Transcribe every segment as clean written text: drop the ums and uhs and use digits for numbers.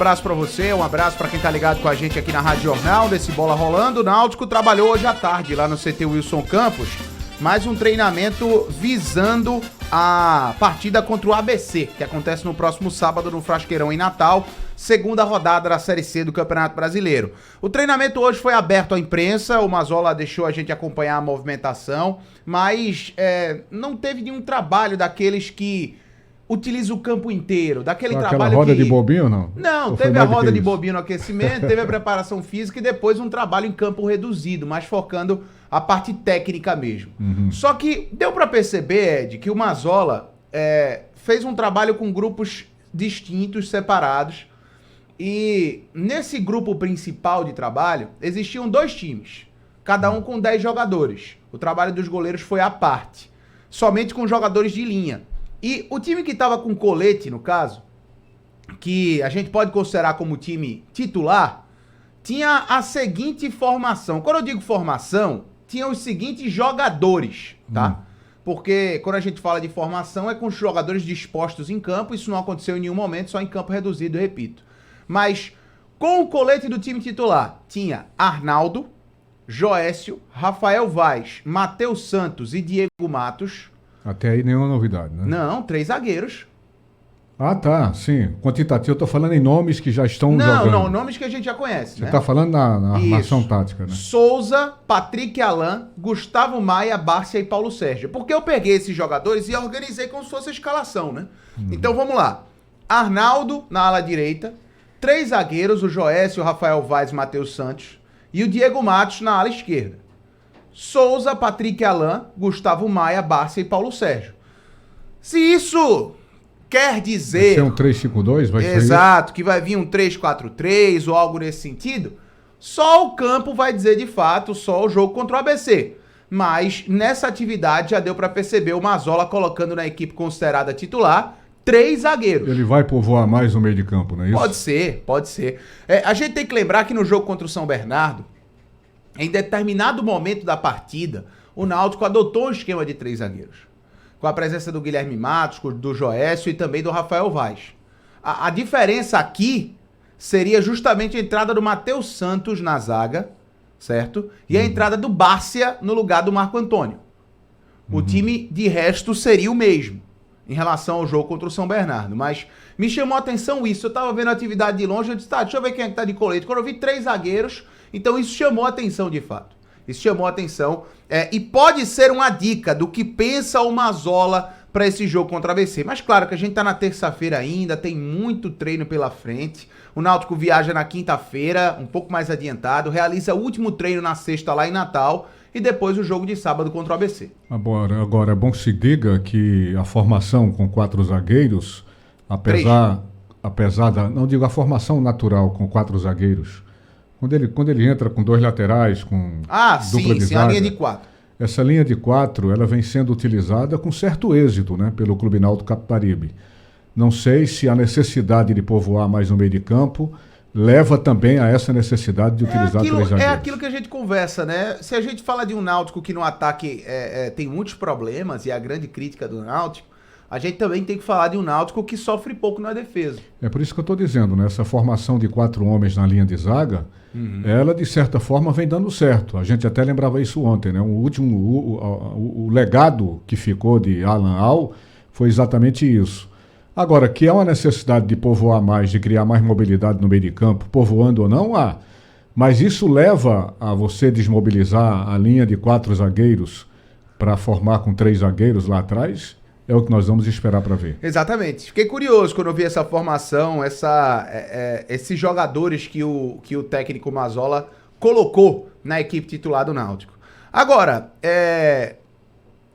abraço pra você, um abraço pra quem tá ligado com a gente aqui na Rádio Jornal, desse Bola Rolando. O Náutico trabalhou hoje à tarde lá no CT Wilson Campos, mais um treinamento visando a partida contra o ABC, que acontece no próximo sábado no Frasqueirão em Natal, segunda rodada da Série C do Campeonato Brasileiro. O treinamento hoje foi aberto à imprensa, o Mazzola deixou a gente acompanhar a movimentação, mas não teve nenhum trabalho daqueles que utiliza o campo inteiro, daquele trabalho aquela roda de bobinho ou não? Não, teve a roda de bobinho no aquecimento, teve a preparação física e depois um trabalho em campo reduzido, mas focando a parte técnica mesmo. Só que deu pra perceber, Ed, que o Mazzola fez um trabalho com grupos distintos, separados, e nesse grupo principal de trabalho existiam 2 times, cada um com 10 jogadores. O trabalho dos goleiros foi à parte, somente com jogadores de linha. E o time que estava com colete, no caso, que a gente pode considerar como time titular, tinha a seguinte formação. Quando eu digo formação, tinha os seguintes jogadores, tá? Porque quando a gente fala de formação é com os jogadores dispostos em campo, isso não aconteceu em nenhum momento, só em campo reduzido, eu repito. Mas com o colete do time titular, tinha Arnaldo, Joécio, Rafael Vaz, Matheus Santos e Diego Matos. Até aí nenhuma novidade, né? Não, 3 zagueiros. Ah, tá, sim. Quantitativo, eu tô falando em nomes que já estão jogando. Não, nomes que a gente já conhece, Você né? tá falando na armação tática, né? Souza, Patrick Alain, Gustavo Maia, Bárcia e Paulo Sérgio. Porque eu peguei esses jogadores e organizei como se fosse a escalação, né? Então vamos lá. Arnaldo na ala direita, 3 zagueiros, o Joécio, o Rafael Vaz e Matheus Santos, e o Diego Matos na ala esquerda. Souza, Patrick Alain, Gustavo Maia, Bárcia e Paulo Sérgio. Se isso quer dizer... Vai ser um 3-5-2? Vai ser exato, que vai vir um 3-4-3 ou algo nesse sentido, só o campo vai dizer de fato, só o jogo contra o ABC. Mas nessa atividade já deu para perceber o Mazzola colocando na equipe considerada titular 3 zagueiros. Ele vai povoar mais no meio de campo, não é isso? Pode ser, pode ser. A gente tem que lembrar que no jogo contra o São Bernardo, em determinado momento da partida, o Náutico adotou um esquema de 3 zagueiros. Com a presença do Guilherme Matos, do Joécio e também do Rafael Vaz. A diferença aqui seria justamente a entrada do Matheus Santos na zaga, certo? E a entrada do Bárcia no lugar do Marco Antônio. O time, de resto, seria o mesmo em relação ao jogo contra o São Bernardo. Mas me chamou a atenção isso. Eu tava vendo a atividade de longe, eu disse, tá, deixa eu ver quem é que tá de colete. Quando eu vi 3 zagueiros, então isso chamou a atenção de fato. Isso chamou a atenção. E pode ser uma dica do que pensa o Mazzola para esse jogo contra a ABC. Mas claro que a gente tá na terça-feira ainda, tem muito treino pela frente. O Náutico viaja na quinta-feira, um pouco mais adiantado, realiza o último treino na sexta lá em Natal e depois o jogo de sábado contra o ABC. Agora é bom que se diga que a formação com 4 zagueiros, apesar da... Não digo a formação natural com 4 zagueiros, quando ele entra com 2 laterais, com dupla de zaga, a linha de 4. Essa linha de 4, ela vem sendo utilizada com certo êxito, né, pelo Clube Náutico Capibaribe. Não sei se a necessidade de povoar mais no meio de campo leva também a essa necessidade de utilizar 3 zagueiros. É aquilo que a gente conversa, né? Se a gente fala de um Náutico que no ataque tem muitos problemas, e a grande crítica do Náutico, a gente também tem que falar de um Náutico que sofre pouco na defesa. É por isso que eu estou dizendo, né? Essa formação de 4 homens na linha de zaga, ela de certa forma vem dando certo. A gente até lembrava isso ontem, né? O legado que ficou de Alan Al foi exatamente isso. Agora, que há uma necessidade de povoar mais, de criar mais mobilidade no meio de campo, povoando ou não, há. Mas isso leva a você desmobilizar a linha de 4 zagueiros para formar com 3 zagueiros lá atrás? É o que nós vamos esperar para ver. Exatamente. Fiquei curioso quando eu vi essa formação, esses jogadores que o técnico Mazzola colocou na equipe titular do Náutico. Agora,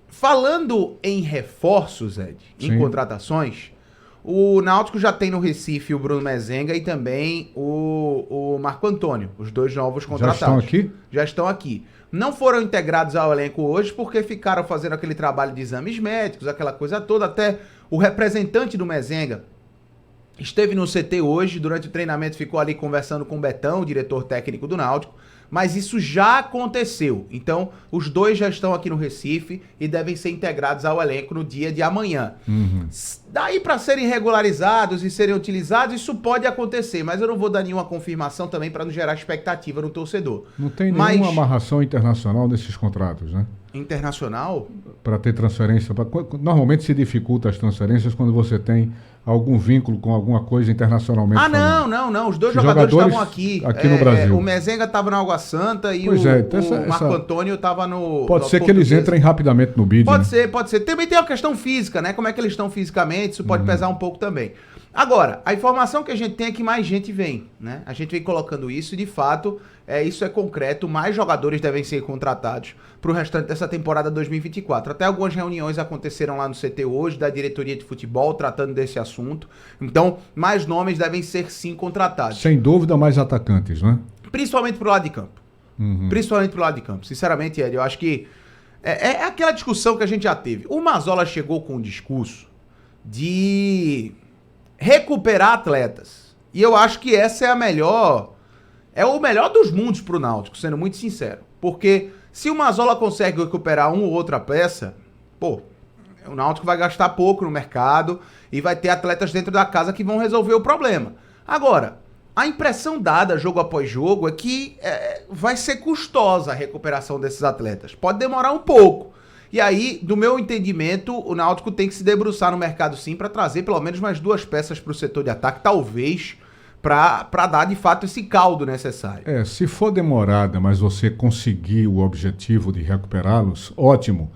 falando em reforços, Ed, em contratações, o Náutico já tem no Recife o Bruno Mezenga e também o Marco Antônio, os 2 novos contratados. Já estão aqui? Já estão aqui. Não foram integrados ao elenco hoje porque ficaram fazendo aquele trabalho de exames médicos, aquela coisa toda. Até o representante do Mezenga esteve no CT hoje, durante o treinamento ficou ali conversando com o Betão, o diretor técnico do Náutico, mas isso já aconteceu. Então, os dois já estão aqui no Recife e devem ser integrados ao elenco no dia de amanhã. Daí para serem regularizados e serem utilizados, isso pode acontecer, mas eu não vou dar nenhuma confirmação também para não gerar expectativa no torcedor. Não tem nenhuma amarração internacional nesses contratos, né? Internacional? Para ter transferência. Normalmente se dificulta as transferências quando você tem algum vínculo com alguma coisa internacionalmente. Não. Os dois jogadores estavam aqui. Aqui no Brasil. O Mezenga estava na Água Santa e então o Marco Antônio estava no. Pode ser que eles entrem rapidamente no bid. Pode ser. Também tem a questão física, né? Como é que eles estão fisicamente, isso pode pesar um pouco também. Agora, a informação que a gente tem é que mais gente vem, né? A gente vem colocando isso e, de fato, isso é concreto. Mais jogadores devem ser contratados para o restante dessa temporada 2024. Até algumas reuniões aconteceram lá no CT hoje, da diretoria de futebol, tratando desse assunto. Então, mais nomes devem ser, sim, contratados. Sem dúvida, mais atacantes, né? Principalmente pro lado de campo. Principalmente pro lado de campo. Sinceramente, Ed, eu acho que é aquela discussão que a gente já teve. O Mazzola chegou com um discurso de recuperar atletas. E eu acho que essa é a melhor... É o melhor dos mundos pro Náutico, sendo muito sincero. Porque se o Mazzola consegue recuperar uma ou outra peça, pô, o Náutico vai gastar pouco no mercado e vai ter atletas dentro da casa que vão resolver o problema. Agora, a impressão dada jogo após jogo é que vai ser custosa a recuperação desses atletas. Pode demorar um pouco. E aí, do meu entendimento, o Náutico tem que se debruçar no mercado sim para trazer pelo menos mais 2 peças para o setor de ataque, talvez, para dar de fato esse caldo necessário. Se for demorada, mas você conseguir o objetivo de recuperá-los, ótimo.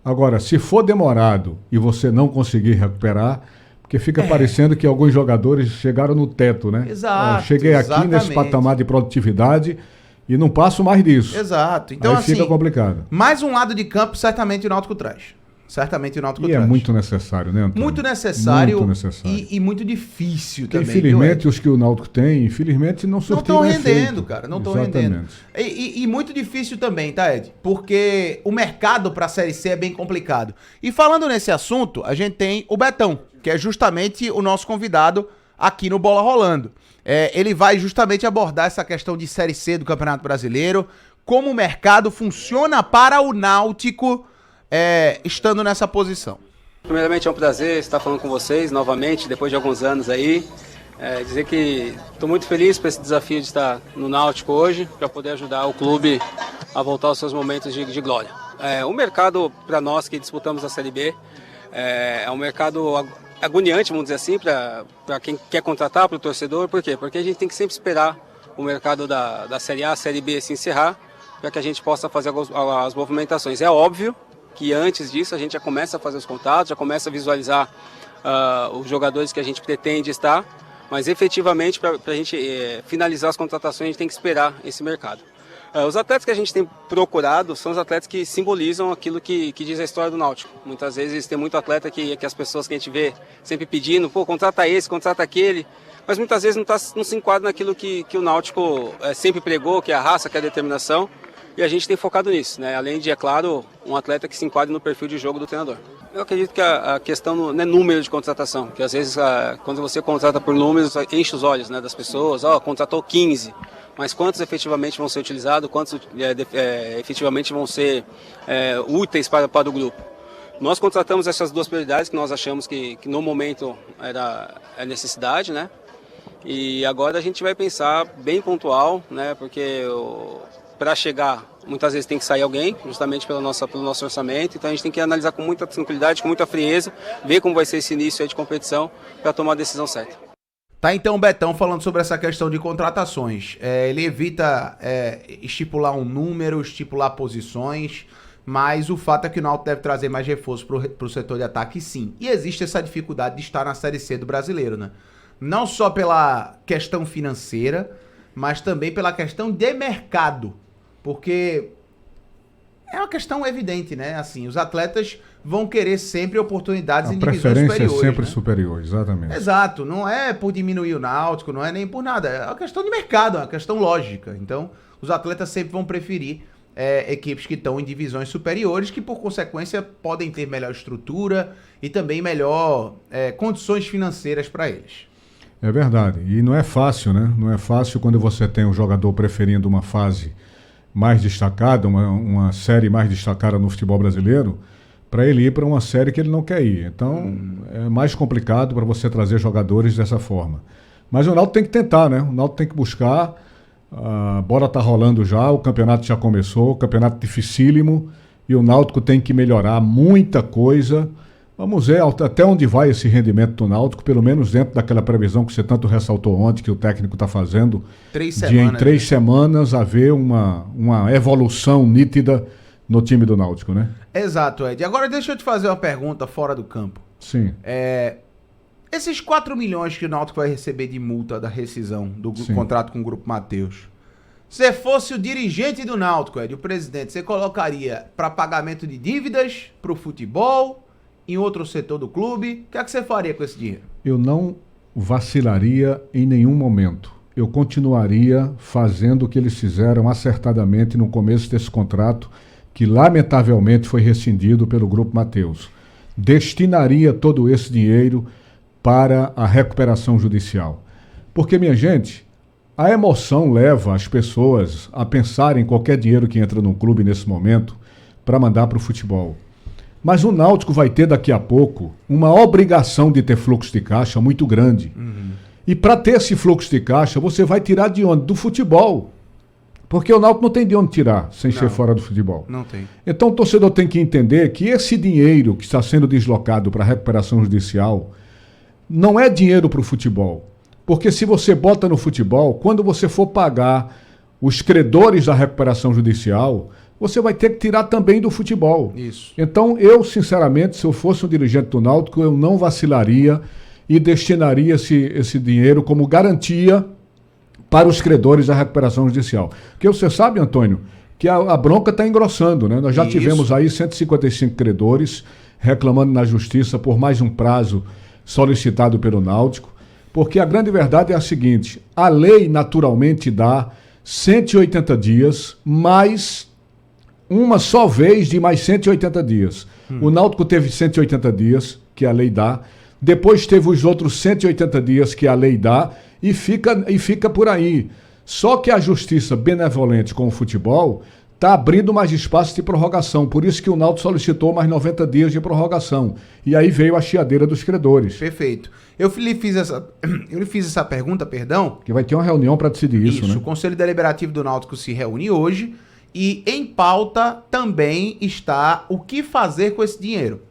Agora, se for demorado e você não conseguir recuperar, porque fica parecendo que alguns jogadores chegaram no teto, né? Exato. Cheguei aqui nesse patamar de produtividade e não passo mais disso. Exato. Então, aí assim, fica complicado. Mais um lado de campo, certamente o Náutico traz. E é muito necessário, né, Antônio? Muito necessário. Muito necessário. E muito difícil porque, também. Infelizmente, os que o Náutico tem, infelizmente, não surtiram efeito. Não estão rendendo, cara. Não estão rendendo. E muito difícil também, tá, Ed? Porque o mercado para a Série C é bem complicado. E falando nesse assunto, a gente tem o Betão, que é justamente o nosso convidado aqui no Bola Rolando. Ele vai justamente abordar essa questão de Série C do Campeonato Brasileiro, como o mercado funciona para o Náutico estando nessa posição. Primeiramente é um prazer estar falando com vocês novamente, depois de alguns anos aí. Dizer que estou muito feliz por esse desafio de estar no Náutico hoje, para poder ajudar o clube a voltar aos seus momentos de glória. O mercado, para nós que disputamos a Série B, é um mercado agoniante, vamos dizer assim, para quem quer contratar, para o torcedor. Por quê? Porque a gente tem que sempre esperar o mercado da Série A, Série B se encerrar, para que a gente possa fazer as movimentações. É óbvio que antes disso a gente já começa a fazer os contatos, já começa a visualizar os jogadores que a gente pretende estar, mas efetivamente para a gente finalizar as contratações a gente tem que esperar esse mercado. Os atletas que a gente tem procurado são os atletas que simbolizam aquilo que diz a história do Náutico. Muitas vezes tem muito atleta que as pessoas que a gente vê sempre pedindo, contrata esse, contrata aquele, mas muitas vezes não se enquadra naquilo que o Náutico sempre pregou, que é a raça, que é a determinação. E a gente tem focado nisso, né? Além de, é claro, um atleta que se enquadre no perfil de jogo do treinador. Eu acredito que a questão não é número de contratação, que às vezes quando você contrata por números, enche os olhos, né, das pessoas, contratou 15, mas quantos efetivamente vão ser utilizados, quantos efetivamente vão ser úteis para o grupo. Nós contratamos essas 2 prioridades que nós achamos que no momento era a necessidade, né? E agora a gente vai pensar bem pontual, né? Porque para chegar, muitas vezes tem que sair alguém, justamente pelo nosso orçamento, então a gente tem que analisar com muita tranquilidade, com muita frieza, ver como vai ser esse início aí de competição para tomar a decisão certa. Tá, então o Betão falando sobre essa questão de contratações. Ele evita estipular um número, estipular posições, mas o fato é que o Náutico deve trazer mais reforço pro setor de ataque, sim. E existe essa dificuldade de estar na Série C do Brasileiro, né? Não só pela questão financeira, mas também pela questão de mercado. Porque é uma questão evidente, né? Assim, os atletas vão querer sempre oportunidades em divisões superiores. A preferência é sempre né? superior, exatamente. Exato, não é por diminuir o Náutico, não é nem por nada. É uma questão de mercado, é uma questão lógica. Então, os atletas sempre vão preferir equipes que estão em divisões superiores, que por consequência podem ter melhor estrutura e também melhor condições financeiras para eles. É verdade. E não é fácil, né? Não é fácil quando você tem um jogador preferindo uma fase mais destacada, uma série mais destacada no futebol brasileiro, para ele ir para uma série que ele não quer ir. Então, é mais complicado para você trazer jogadores dessa forma. Mas o Náutico tem que tentar, né? O Náutico tem que buscar. A bola está rolando já, o campeonato já começou, o campeonato dificílimo, e o Náutico tem que melhorar muita coisa. Vamos ver até onde vai esse rendimento do Náutico, pelo menos dentro daquela previsão que você tanto ressaltou ontem, que o técnico está fazendo. 3 semanas. Em 3 semanas haver uma evolução nítida no time do Náutico, né? Exato, Ed. Agora deixa eu te fazer uma pergunta fora do campo. Sim. Esses 4 milhões que o Náutico vai receber de multa da rescisão do contrato com o Grupo Mateus, se fosse o dirigente do Náutico, Ed, o presidente, você colocaria para pagamento de dívidas, para o futebol, em outro setor do clube? O que é que você faria com esse dinheiro? Eu não vacilaria em nenhum momento. Eu continuaria fazendo o que eles fizeram acertadamente no começo desse contrato, que lamentavelmente foi rescindido pelo Grupo Mateus. Destinaria todo esse dinheiro para a recuperação judicial. Porque, minha gente, a emoção leva as pessoas a pensar em qualquer dinheiro que entra num clube nesse momento para mandar para o futebol. Mas o Náutico vai ter daqui a pouco uma obrigação de ter fluxo de caixa muito grande. E para ter esse fluxo de caixa, você vai tirar de onde? Do futebol. Porque o Náutico não tem de onde tirar sem ser fora do futebol. Não tem. Então o torcedor tem que entender que esse dinheiro que está sendo deslocado para a recuperação judicial não é dinheiro para o futebol. Porque se você bota no futebol, quando você for pagar os credores da recuperação judicial, você vai ter que tirar também do futebol. Isso. Então, eu, sinceramente, se eu fosse um dirigente do Náutico, eu não vacilaria e destinaria esse dinheiro como garantia para os credores da recuperação judicial. Porque você sabe, Antônio, que a bronca está engrossando, né? Nós já tivemos aí 155 credores reclamando na justiça por mais um prazo solicitado pelo Náutico, porque a grande verdade é a seguinte: a lei naturalmente dá 180 dias, mais uma só vez de mais 180 dias. O Náutico teve 180 dias, que a lei dá, depois teve os outros 180 dias que a lei dá, e fica por aí. Só que a justiça benevolente com o futebol está abrindo mais espaço de prorrogação. Por isso que o Náutico solicitou mais 90 dias de prorrogação. E aí veio a chiadeira dos credores. Perfeito. Eu lhe fiz essa pergunta, perdão. Que vai ter uma reunião para decidir isso, né? O Conselho Deliberativo do Náutico se reúne hoje e em pauta também está o que fazer com esse dinheiro.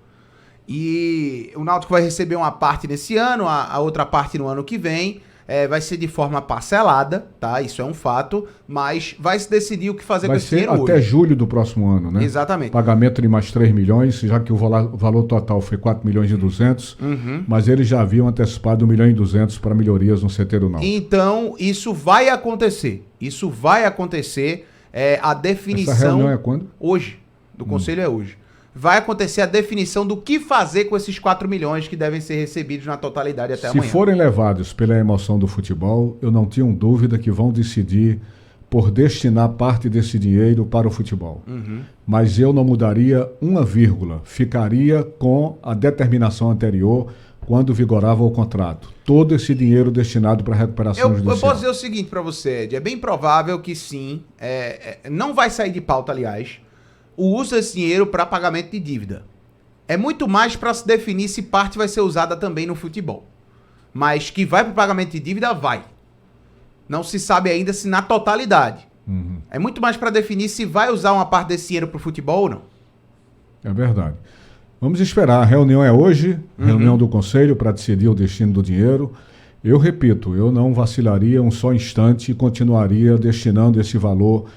E o Náutico vai receber uma parte nesse ano, a outra parte no ano que vem. Vai ser de forma parcelada, tá? Isso é um fato, mas vai se decidir o que fazer com esse dinheiro hoje. Vai ser até julho do próximo ano, né? Exatamente. Pagamento de mais 3 milhões, já que o valor total foi 4 milhões e 200, mas eles já haviam antecipado 1 milhão e 200 para melhorias no CT do Náutico. Então, isso vai acontecer. Isso vai acontecer. A definição... Essa reunião é quando? Hoje. Do Conselho é hoje. Vai acontecer a definição do que fazer com esses 4 milhões que devem ser recebidos na totalidade até amanhã. Se forem levados pela emoção do futebol, eu não tenho dúvida que vão decidir por destinar parte desse dinheiro para o futebol. Mas eu não mudaria uma vírgula, ficaria com a determinação anterior quando vigorava o contrato. Todo esse dinheiro destinado para a recuperação judicial. Eu posso dizer o seguinte para você, Ed, é bem provável que sim, não vai sair de pauta, aliás, o uso desse dinheiro para pagamento de dívida. É muito mais para se definir se parte vai ser usada também no futebol. Mas que vai para o pagamento de dívida, vai. Não se sabe ainda se na totalidade. É muito mais para definir se vai usar uma parte desse dinheiro para o futebol ou não. É verdade. Vamos esperar. A reunião é hoje, reunião do Conselho para decidir o destino do dinheiro. Eu repito, eu não vacilaria um só instante e continuaria destinando esse valor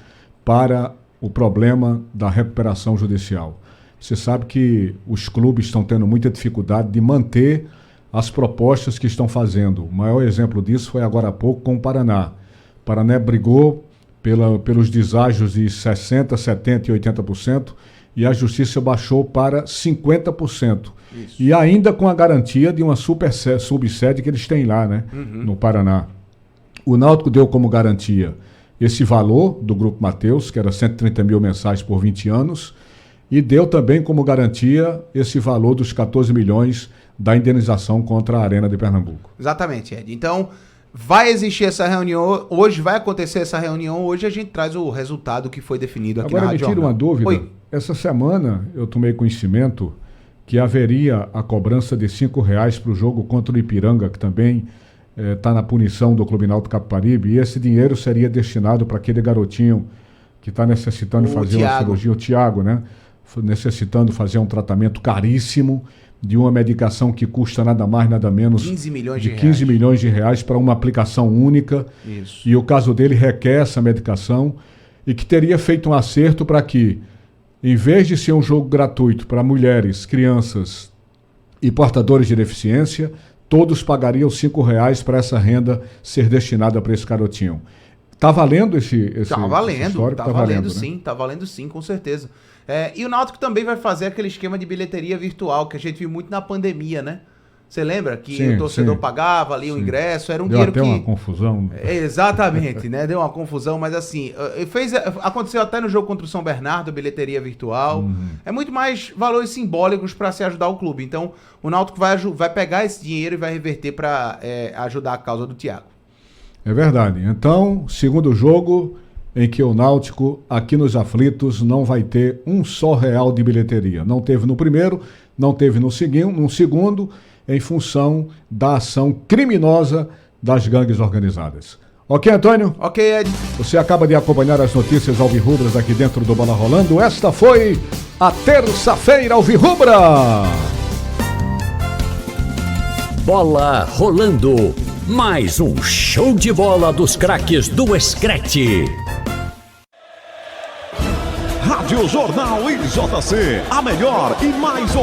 para o problema da recuperação judicial. Você sabe que os clubes estão tendo muita dificuldade de manter as propostas que estão fazendo. O maior exemplo disso foi agora há pouco com o Paraná. O Paraná brigou pelos deságios de 60%, 70% e 80%, e a Justiça baixou para 50%. Isso. E ainda com a garantia de uma subsede que eles têm lá, né, no Paraná. O Náutico deu como garantia esse valor do Grupo Mateus, que era 130 mil mensais por 20 anos, e deu também como garantia esse valor dos 14 milhões da indenização contra a Arena de Pernambuco. Exatamente, Ed. Então, vai existir essa reunião hoje, vai acontecer essa reunião hoje, a gente traz o resultado que foi definido aqui na Rádio Agora me tira uma dúvida. Oi. Essa semana eu tomei conhecimento que haveria a cobrança de R$5 para o jogo contra o Ipiranga, que também está na punição do Clube Náutico Capibaribe, e esse dinheiro seria destinado para aquele garotinho que está necessitando fazer uma cirurgia, o Thiago, né? Necessitando fazer um tratamento caríssimo de uma medicação que custa nada mais, nada menos 15 milhões de 15 milhões de reais para uma aplicação única. Isso. E o caso dele requer essa medicação e que teria feito um acerto para que, em vez de ser um jogo gratuito para mulheres, crianças e portadores de deficiência, todos pagariam R$5 para essa renda ser destinada para esse garotinho. Tá valendo esse Tá valendo, tá valendo, né? Sim, tá valendo sim, com certeza. E o Náutico também vai fazer aquele esquema de bilheteria virtual que a gente viu muito na pandemia, né? Você lembra que Sim, o torcedor sim. pagava ali o ingresso, era um Deu dinheiro até que... uma confusão. Exatamente, né? Deu uma confusão, mas assim, aconteceu até no jogo contra o São Bernardo, bilheteria virtual. É muito mais valores simbólicos para se ajudar o clube. Então, o Náutico vai pegar esse dinheiro e vai reverter para ajudar a causa do Thiago. É verdade. Então, segundo jogo em que o Náutico, aqui nos Aflitos, não vai ter um só real de bilheteria. Não teve no primeiro, não teve no segundo, em função da ação criminosa das gangues organizadas. Ok, Antônio? Ok, Ed. Você acaba de acompanhar as notícias alvirrubras aqui dentro do Bola Rolando. Esta foi a Terça-feira Alvirrubra. Bola Rolando. Mais um show de bola dos craques do Screte. Rádio Jornal IJC, a melhor e mais